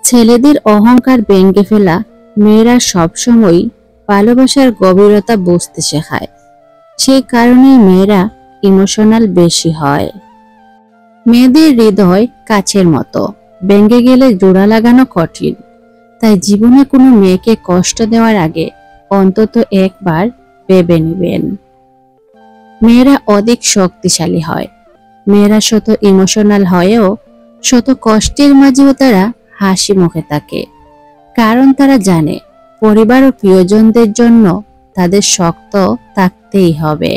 ছেলেদের অহংকার ভেঙে ফেলা মেয়েরা সবসময় ভালোবাসার গভীরতা বুঝতে শেখায়। সেই কারণেই মেয়েরা ইমোশনাল বেশি হয়। মেয়েদের হৃদয় কাচের মতো, ভেঙে গেলে জোড়া লাগানো কঠিন। তাই জীবনে কোনো মেয়েকে কষ্ট দেওয়ার আগে অন্তত একবার ভেবে নেবেন। মেয়েরা অধিক শক্তিশালী হয়। মেয়েরা শত ইমোশনাল হয়েও শত কষ্টের মাঝেও তারা হাসি মুখে থাকে, কারণ তারা জানে পরিবার ও প্রিয়জনদের জন্য তাদের শক্ত থাকতেই হবে।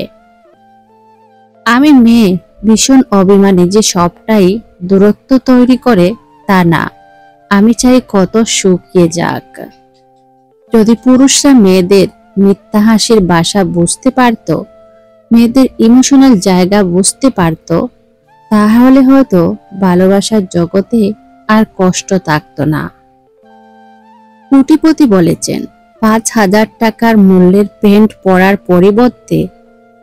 আমি মেয়ে ভীষণ অভিমানী যে সবটাই দূরত্ব তৈরি করে তা না, আমি চাই কত শুকিয়ে যাক। যদি পুরুষরা মেয়েদের মিথ্যা হাসির ভাষা বুঝতে পারত, মেয়েদের ইমোশনাল জায়গা বুঝতে পারত, তাহলে হয়তো ভালোবাসার জগতে আর কষ্ট থাকতো না। কোটিপতি বলেছেন 5,000 টাকার মূল্যের প্যান্ট পরার পরিবর্তে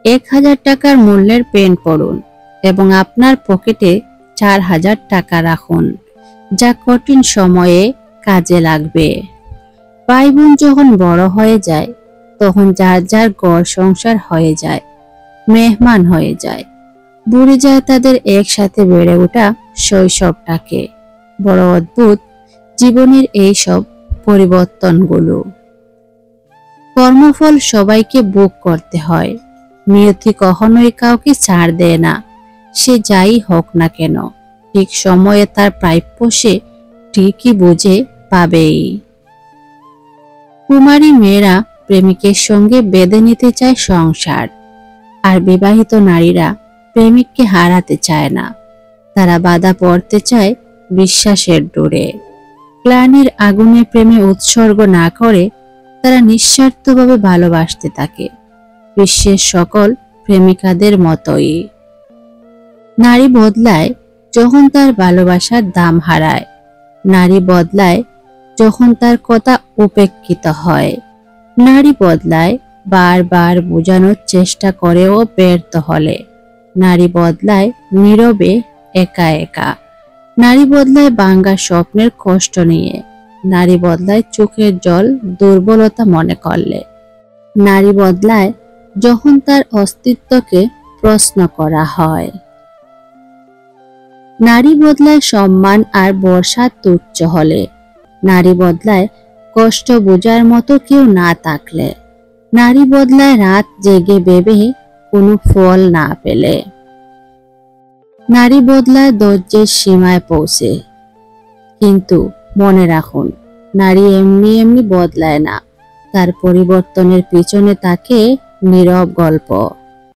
1,000 টাকার মূল্যের প্যান্ট পরুন এবং আপনার পকেটে 4,000 টাকা রাখুন, যা কঠিন সময়ে কাজে লাগবে। ভাই বোন যখন বড় হয়ে যায় তখন যার যার ঘর সংসার হয়ে যায়, মেহমান হয়ে যায়, বুড়ে যায় তাদের একসাথে বেড়ে ওঠা শৈশবটাকে। বড় অদ্ভুত জীবনের এই সব পরিবর্তনগুলো। কর্মফল সবাইকে ভোগ করতে হয়। নিয়তি কখনোই কাউকে ছাড় দেয় না, সে যাই হোক না কেন। ঠিক সময়ে তার প্রাপ্য সে ঠিকই বুঝে পাবেই। কুমারী মেয়েরা প্রেমিকের সঙ্গে বেঁধে নিতে চায় সংসার, আর বিবাহিত নারীরা প্রেমিককে হারাতে চায় না। তারা বাধা পড়তে চায় বিশ্বাসের ডোরে। গ্লানির আগুনে প্রেমে উৎসর্গ না করে তারা নিঃস্বার্থভাবে ভালোবাসতে থাকে, বিশ্বের সকল প্রেমিকাদের মতোই। নারী বদলায় যখন তার ভালোবাসার দাম হারায়। নারী বদলায় যখন তার কথা উপেক্ষিত হয়। নারী বদলায় বারবার বোঝানোর চেষ্টা করেও ব্যর্থ হলে। নারী বদলায় নীরবে, একা একা। নারী বদলায় ভাঙ্গা স্বপ্নের কষ্ট নিয়ে। নারী বদলায় চোখের জল দুর্বলতা মনে করলে। নারী বদলায় যখন তার অস্তিত্বকে প্রশ্ন করা হয়। নারী বদলায় সম্মান আর বর্ষা তুচ্ছ হলে। নারী বদলায় কষ্ট বোঝার মতো কেউ না থাকলে। নারী বদলায় রাত জেগে ভেবে কোনো ফল না পেলে। নারী বদলায় ধৈর্যের সীমায় পৌঁছে। কিন্তু মনে রাখুন, নারী এমনি এমনি বদলায় না, তার পরিবর্তনের পিছনে থাকে নীরব গল্প।